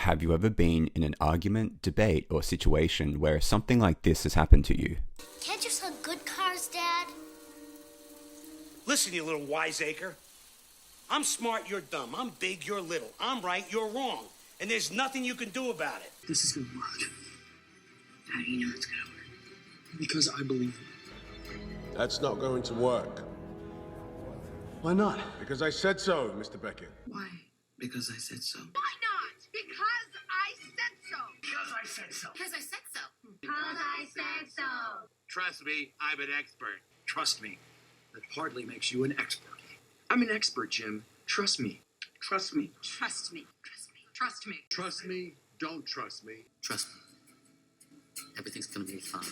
have you ever been in an argument, debate, or situation where something like this has happened to you? Can't you sell good cars, Dad? Listen, you little wiseacre. I'm smart, you're dumb. I'm big, you're little. I'm right, you're wrong. And there's nothing you can do about it. This is gonna work. How do you know it's gonna work? Because I believe it. That's not going to work. Why not? Because I said so, Mr. Beckett. Why? Because I said so. Why not? Because I said so. Because I said so. Because I said so. Because I said so. Trust me, I'm an expert. Trust me. That hardly makes you an expert. I'm an expert, Jim. Trust me. Trust me. Trust me. Trust me. Trust me. Trust me, don't trust me. Trust me. Everything's gonna be fine.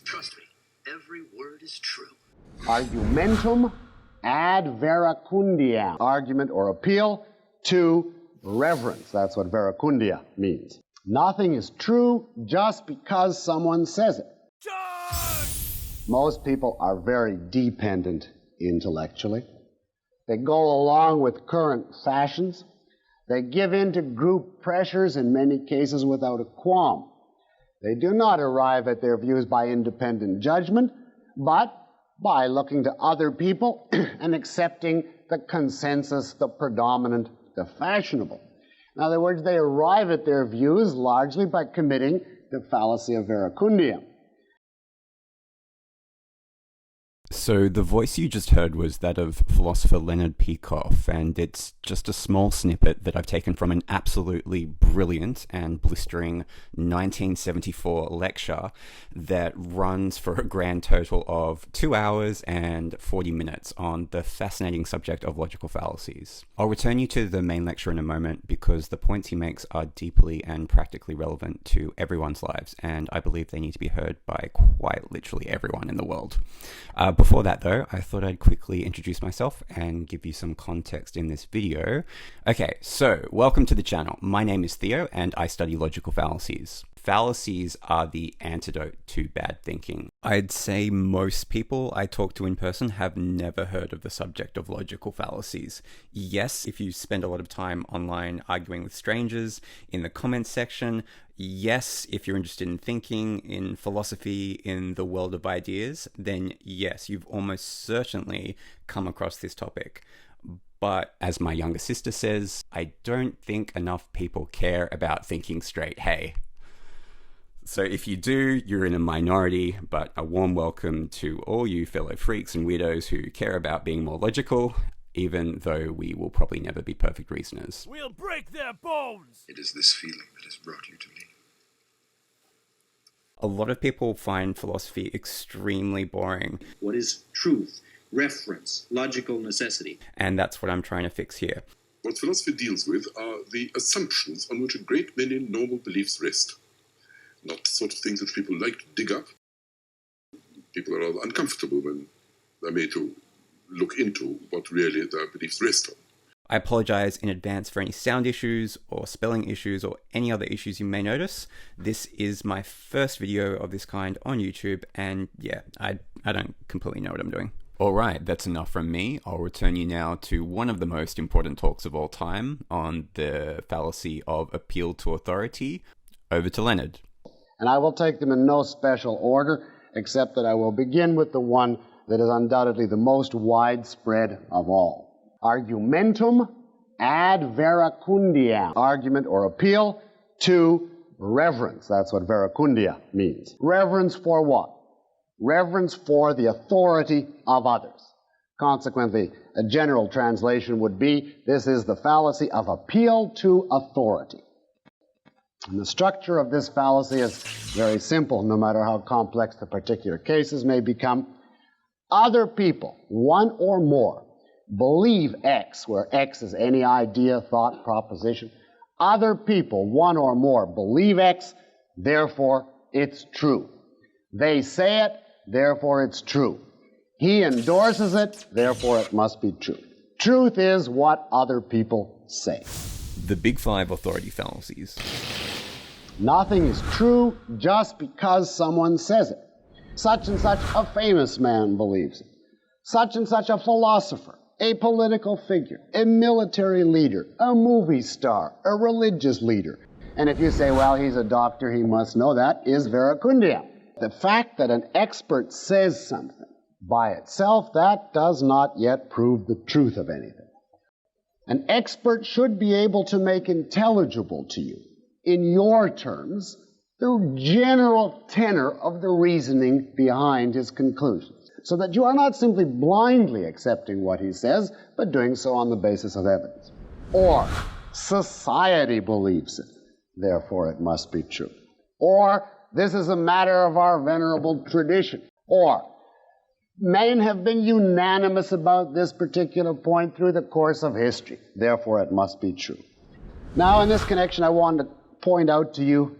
Trust me. Every word is true. Argumentum ad verecundiam. Argument or appeal to reverence. That's what verecundia means. Nothing is true just because someone says it. Most people are very dependent intellectually. They go along with current fashions. They give in to group pressures in many cases without a qualm. They do not arrive at their views by independent judgment, but by looking to other people and accepting the consensus, the predominant, the fashionable. In other words, they arrive at their views largely by committing the fallacy of verecundiam. So the voice you just heard was that of philosopher Leonard Peikoff, and it's just a small snippet that I've taken from an absolutely brilliant and blistering 1974 lecture that runs for a grand total of 2 hours and 40 minutes on the fascinating subject of logical fallacies. I'll return you to the main lecture in a moment because the points he makes are deeply and practically relevant to everyone's lives, and I believe they need to be heard by quite literally everyone in the world. Before that though, I thought I'd quickly introduce myself and give you some context in this video. Okay, so welcome to the channel. My name is Theo and I study logical fallacies. Fallacies are the antidote to bad thinking. I'd say most people I talk to in person have never heard of the subject of logical fallacies. Yes, if you spend a lot of time online arguing with strangers, in the comments section. Yes, if you're interested in thinking, in philosophy, in the world of ideas, then yes, you've almost certainly come across this topic. But as my younger sister says, I don't think enough people care about thinking straight, hey. So if you do, you're in a minority, but a warm welcome to all you fellow freaks and weirdos who care about being more logical, even though we will probably never be perfect reasoners. We'll break their bones! It is this feeling that has brought you to me. A lot of people find philosophy extremely boring. What is truth, reference, logical necessity? And that's what I'm trying to fix here. What philosophy deals with are the assumptions on which a great many normal beliefs rest. Not the sort of things that people like to dig up. People are rather uncomfortable when they're made to look into what really their beliefs rest on. I apologize in advance for any sound issues or spelling issues or any other issues you may notice. This is my first video of this kind on YouTube, and yeah, I don't completely know what I'm doing. Alright, that's enough from me. I'll return you now to one of the most important talks of all time on the fallacy of appeal to authority. Over to Leonard. And I will take them in no special order, except that I will begin with the one that is undoubtedly the most widespread of all. Argumentum ad verecundiam. Argument or appeal to reverence. That's what verecundia means. Reverence for what? Reverence for the authority of others. Consequently, a general translation would be, this is the fallacy of appeal to authority. And the structure of this fallacy is very simple, no matter how complex the particular cases may become. Other people, one or more, believe X, where X is any idea, thought, proposition. Other people, one or more, believe X, therefore it's true. They say it, therefore it's true. He endorses it, therefore it must be true. Truth is what other people say. The Big Five authority fallacies. Nothing is true just because someone says it. Such and such a famous man believes it. Such and such a philosopher, a political figure, a military leader, a movie star, a religious leader. And if you say, well, he's a doctor, he must know that, is verecundiam. The fact that an expert says something by itself, that does not yet prove the truth of anything. An expert should be able to make intelligible to you, in your terms, the general tenor of the reasoning behind his conclusions, so that you are not simply blindly accepting what he says, but doing so on the basis of evidence. Or, society believes it, therefore it must be true. Or, this is a matter of our venerable tradition. Or, men have been unanimous about this particular point through the course of history, therefore it must be true. Now, in this connection, I want to point out to you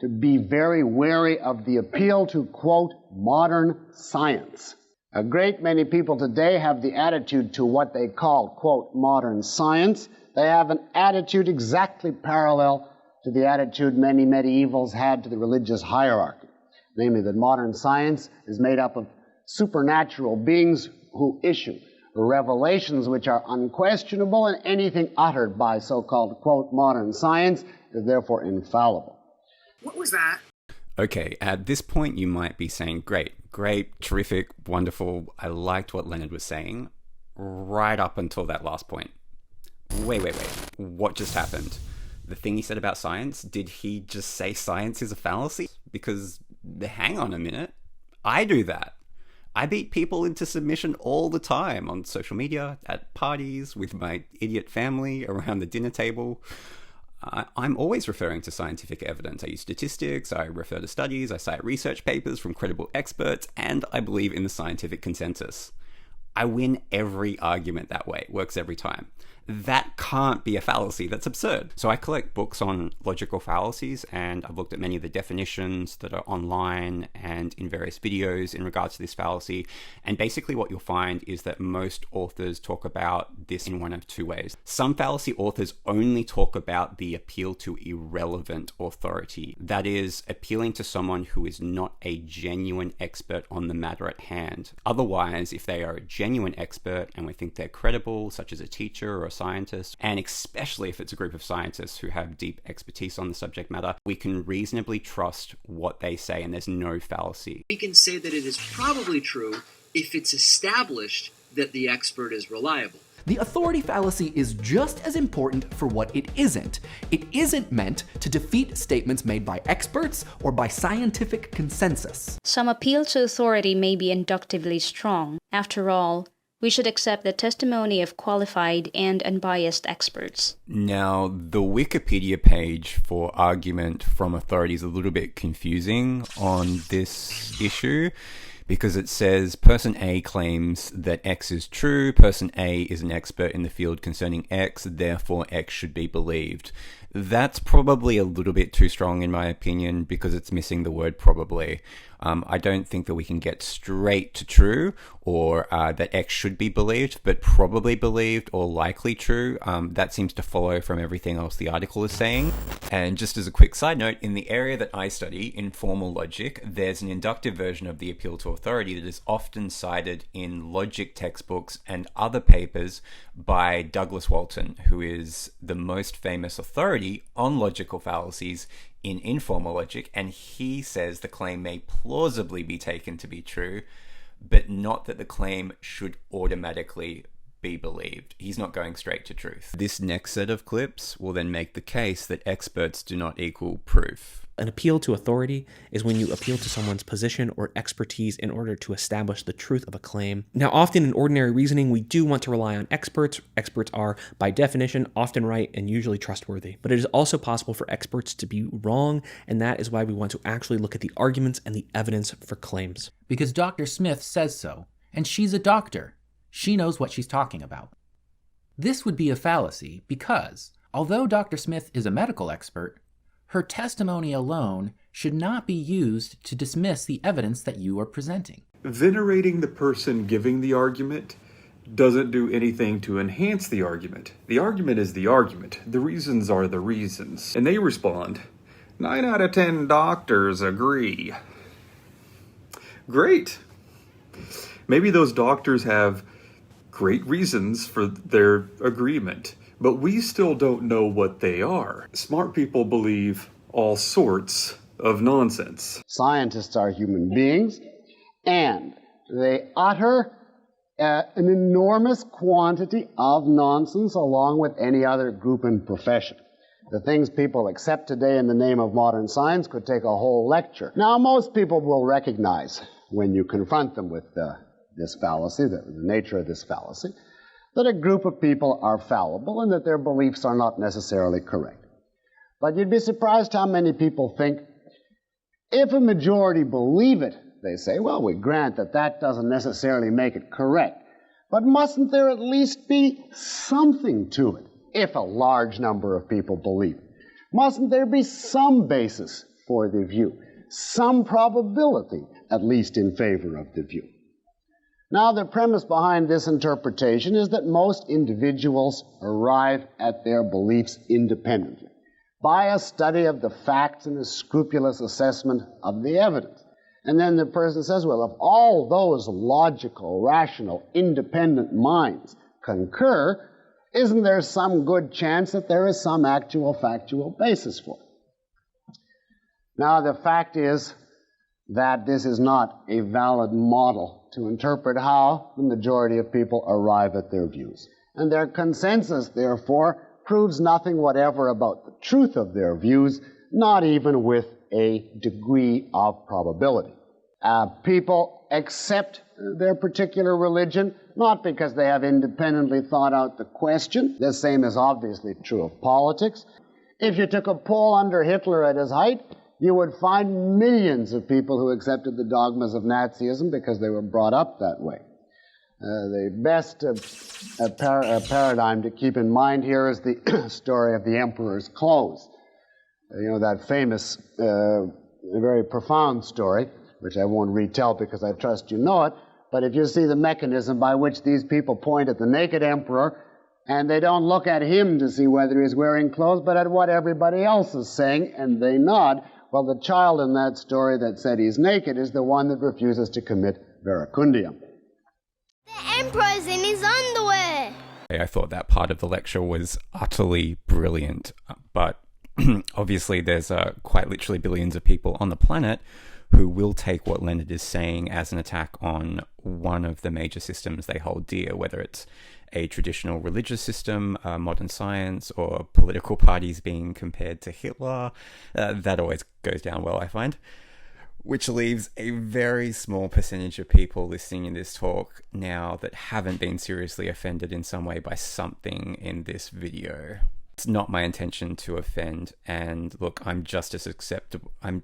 to be very wary of the appeal to, quote, modern science. A great many people today have the attitude to what they call, quote, modern science. They have an attitude exactly parallel to the attitude many medievals had to the religious hierarchy, namely that modern science is made up of supernatural beings who issue revelations which are unquestionable, and anything uttered by so-called, quote, modern science is therefore infallible. What was that? Okay, at this point you might be saying, great, terrific, wonderful, I liked what Leonard was saying, right up until that last point. Wait, what just happened? The thing he said about science, did he just say science is a fallacy? Because, hang on a minute, I do that. I beat people into submission all the time on social media, at parties, with my idiot family, around the dinner table. I'm always referring to scientific evidence. I use statistics, I refer to studies, I cite research papers from credible experts, and I believe in the scientific consensus. I win every argument that way. It works every time. That can't be a fallacy. That's absurd. So I collect books on logical fallacies, and I've looked at many of the definitions that are online and in various videos in regards to this fallacy. And basically what you'll find is that most authors talk about this in one of two ways. Some fallacy authors only talk about the appeal to irrelevant authority. That is, appealing to someone who is not a genuine expert on the matter at hand. Otherwise, if they are a genuine expert and we think they're credible, such as a teacher or a scientist, and especially if it's a group of scientists who have deep expertise on the subject matter, we can reasonably trust what they say and there's no fallacy. We can say that it is probably true if it's established that the expert is reliable. The authority fallacy is just as important for what it isn't. It isn't meant to defeat statements made by experts or by scientific consensus. Some appeal to authority may be inductively strong. After all, we should accept the testimony of qualified and unbiased experts. Now, the Wikipedia page for argument from authority is a little bit confusing on this issue, because it says person A claims that X is true, person A is an expert in the field concerning X, therefore X should be believed. That's probably a little bit too strong in my opinion, because it's missing the word probably. I don't think that we can get straight to true, or that X should be believed, but probably believed or likely true. That seems to follow from everything else the article is saying. And just as a quick side note, in the area that I study, informal logic, there's an inductive version of the appeal to authority that is often cited in logic textbooks and other papers by Douglas Walton, who is the most famous authority on logical fallacies in informal logic, and he says the claim may plausibly be taken to be true, but not that the claim should automatically be believed. He's not going straight to truth. This next set of clips will then make the case that experts do not equal proof. An appeal to authority is when you appeal to someone's position or expertise in order to establish the truth of a claim. Now, often in ordinary reasoning, we do want to rely on experts. Experts are, by definition, often right and usually trustworthy. But it is also possible for experts to be wrong, and that is why we want to actually look at the arguments and the evidence for claims. Because Dr. Smith says so, and she's a doctor. She knows what she's talking about. This would be a fallacy because, although Dr. Smith is a medical expert, her testimony alone should not be used to dismiss the evidence that you are presenting. Venerating the person giving the argument doesn't do anything to enhance the argument. The argument is the argument. The reasons are the reasons. And they respond, 9 out of 10 doctors agree. Great. Maybe those doctors have great reasons for their agreement, but we still don't know what they are. Smart people believe all sorts of nonsense. Scientists are human beings, and they utter an enormous quantity of nonsense along with any other group and profession. The things people accept today in the name of modern science could take a whole lecture. Now, most people will recognize when you confront them with this fallacy, the nature of this fallacy, that a group of people are fallible and that their beliefs are not necessarily correct. But you'd be surprised how many people think, if a majority believe it, they say, well, we grant that that doesn't necessarily make it correct. But mustn't there at least be something to it, if a large number of people believe it? Mustn't there be some basis for the view, some probability, at least in favor of the view? Now, the premise behind this interpretation is that most individuals arrive at their beliefs independently, by a study of the facts and a scrupulous assessment of the evidence. And then the person says, well, if all those logical, rational, independent minds concur, isn't there some good chance that there is some actual factual basis for it? Now, the fact is that this is not a valid model to interpret how the majority of people arrive at their views. And their consensus, therefore, proves nothing whatever about the truth of their views, not even with a degree of probability. People accept their particular religion not because they have independently thought out the question. The same is obviously true of politics. If you took a poll under Hitler at his height, you would find millions of people who accepted the dogmas of Nazism because they were brought up that way. The best paradigm to keep in mind here is the story of the emperor's clothes. You know, that famous, very profound story, which I won't retell because I trust you know it, but if you see the mechanism by which these people point at the naked emperor, and they don't look at him to see whether he's wearing clothes, but at what everybody else is saying, and they nod, well, the child in that story that said he's naked is the one that refuses to commit verecundiam. The emperor's in his underwear! I thought that part of the lecture was utterly brilliant, but obviously there's quite literally billions of people on the planet who will take what Leonard is saying as an attack on one of the major systems they hold dear, whether it's a traditional religious system, modern science, or political parties being compared to Hitler. That always goes down well, I find. Which leaves a very small percentage of people listening in this talk now that haven't been seriously offended in some way by something in this video. It's not my intention to offend, and look, I'm just as susceptible. I'm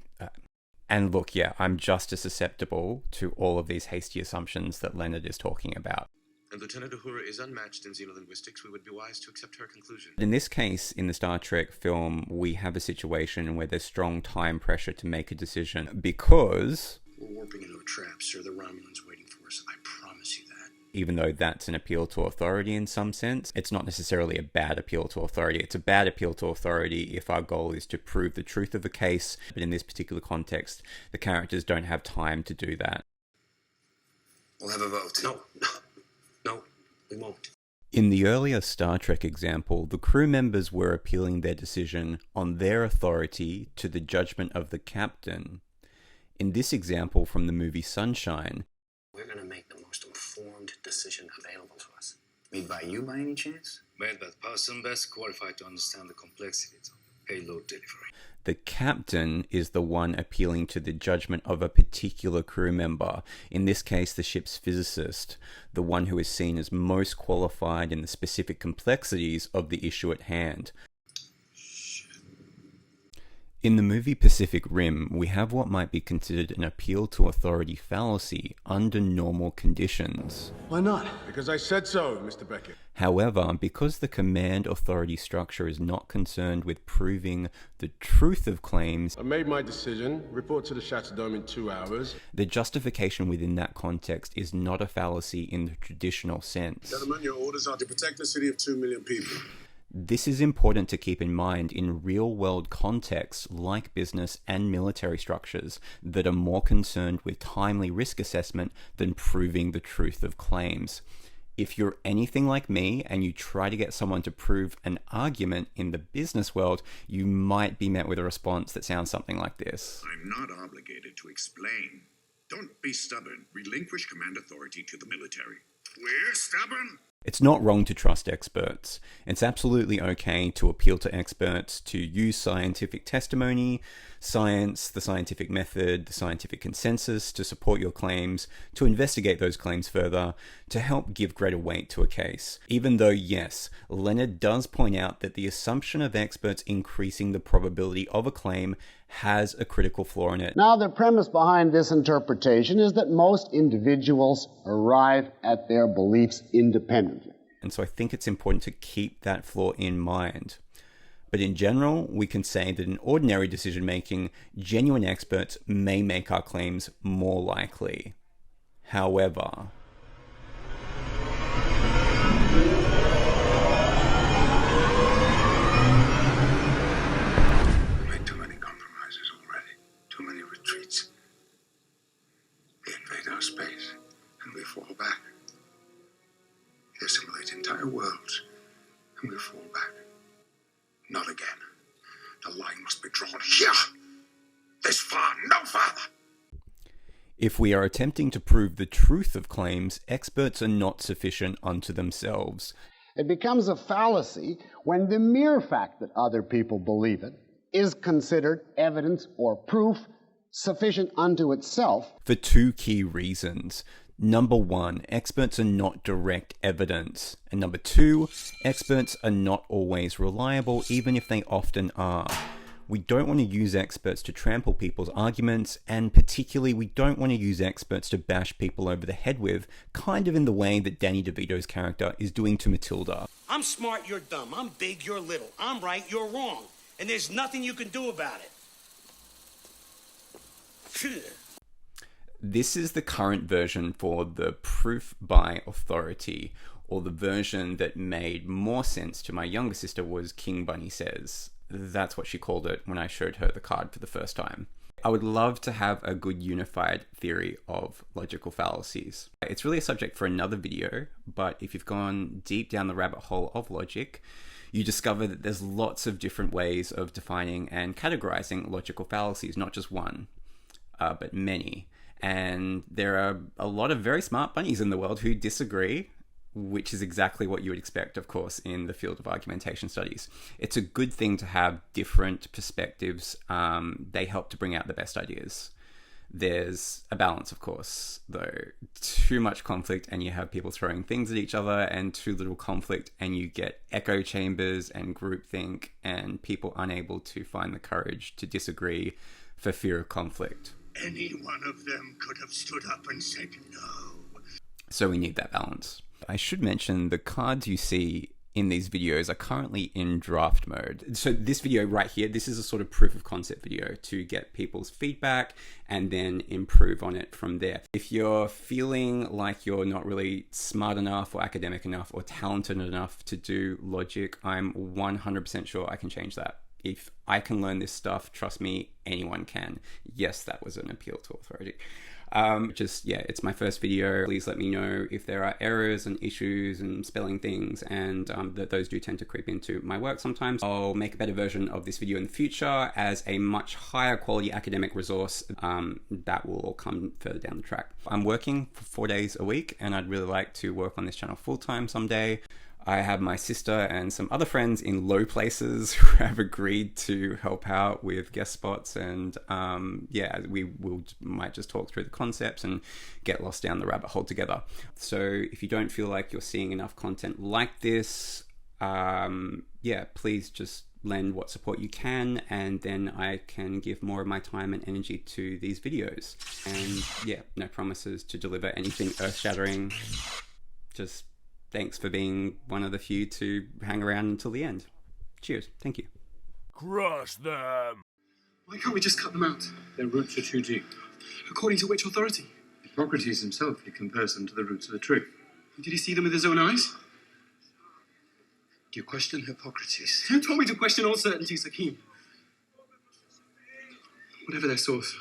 just as susceptible to all of these hasty assumptions that Leonard is talking about. And Lieutenant Uhura is unmatched in xenolinguistics. We would be wise to accept her conclusion. In this case, in the Star Trek film, we have a situation where there's strong time pressure to make a decision because... We're warping into a trap, sir. The Romulans waiting for us. I promise you that. Even though that's an appeal to authority in some sense, it's not necessarily a bad appeal to authority. It's a bad appeal to authority if our goal is to prove the truth of the case. But in this particular context, the characters don't have time to do that. We'll have a vote. No, we won't. In the earlier Star Trek example, the crew members were appealing their decision on their authority to the judgment of the captain. In this example from the movie Sunshine, we're going to make the most informed decision available to us. Made by you by any chance? Made by the person best qualified to understand the complexities of payload delivery. The captain is the one appealing to the judgment of a particular crew member, in this case the ship's physicist, the one who is seen as most qualified in the specific complexities of the issue at hand. In the movie Pacific Rim, we have what might be considered an appeal to authority fallacy under normal conditions. Why not? Because I said so, Mr. Beckett. However, because the command authority structure is not concerned with proving the truth of claims, I made my decision. Report to the Shatterdome in 2 hours. The justification within that context is not a fallacy in the traditional sense. Gentlemen, your orders are to protect the city of 2 million people. This is important to keep in mind in real-world contexts like business and military structures that are more concerned with timely risk assessment than proving the truth of claims. If you're anything like me and you try to get someone to prove an argument in the business world, you might be met with a response that sounds something like this. I'm not obligated to explain. Don't be stubborn. Relinquish command authority to the military. We're stubborn? It's not wrong to trust experts. It's absolutely okay to appeal to experts, to use scientific testimony, science, the scientific method, the scientific consensus to support your claims, to investigate those claims further, to help give greater weight to a case. Even though, yes, Leonard does point out that the assumption of experts increasing the probability of a claim has a critical flaw in it. Now, the premise behind this interpretation is that most individuals arrive at their beliefs independently. And so I think it's important to keep that flaw in mind. But in general, we can say that in ordinary decision-making, genuine experts may make our claims more likely. However, Our space, and we fall back. They assimilate entire worlds, and we fall back. Not again. The line must be drawn here. This far, no farther. if we are attempting to prove the truth of claims, experts are not sufficient unto themselves. It becomes a fallacy when the mere fact that other people believe it is considered evidence or proof sufficient unto itself. For two key reasons. Number one, experts are not direct evidence. And number two, experts are not always reliable, even if they often are. We don't want to use experts to trample people's arguments, and particularly we don't want to use experts to bash people over the head with, kind of in the way that Danny DeVito's character is doing to Matilda. I'm smart, you're dumb. I'm big, you're little. I'm right, you're wrong. And there's nothing you can do about it. This is the current version for the proof by authority, or the version that made more sense to my younger sister was King Bunny Says. That's what she called it when I showed her the card for the first time. I would love to have a good unified theory of logical fallacies. It's really a subject for another video, but if you've gone deep down the rabbit hole of logic, you discover that there's lots of different ways of defining and categorizing logical fallacies, not just one, but many. And there are a lot of very smart bunnies in the world who disagree, which is exactly what you would expect, of course, in the field of argumentation studies. It's a good thing to have different perspectives. They help to bring out the best ideas. There's a balance, of course, though. Too much conflict and you have people throwing things at each other, and too little conflict and you get echo chambers and groupthink and people unable to find the courage to disagree for fear of conflict. Any one of them could have stood up and said no. So we need that balance. I should mention the cards you see in these videos are currently in draft mode. So this video right here, this is a sort of proof of concept video to get people's feedback and then improve on it from there. If you're feeling like you're not really smart enough or academic enough or talented enough to do logic, I'm 100% sure I can change that. If I can learn this stuff, trust me, anyone can. Yes, that was an appeal to authority. It's my first video. Please let me know if there are errors and issues and spelling things, and that those do tend to creep into my work sometimes. I'll make a better version of this video in the future as a much higher quality academic resource that will all come further down the track. I'm working for 4 days a week, and I'd really like to work on this channel full-time someday. I have my sister and some other friends in low places who have agreed to help out with guest spots, and might just talk through the concepts and get lost down the rabbit hole together. So if you don't feel like you're seeing enough content like this, please just lend what support you can, and then I can give more of my time and energy to these videos. And no promises to deliver anything earth-shattering. Just thanks for being one of the few to hang around until the end. Cheers. Thank you. Crush them. Why can't we just cut them out? Their roots are too deep. According to which authority? Hippocrates himself, he compares them to the roots of the tree. Did he see them with his own eyes? Do you question Hippocrates? Who told me to question all certainties, Hakim? Whatever their source,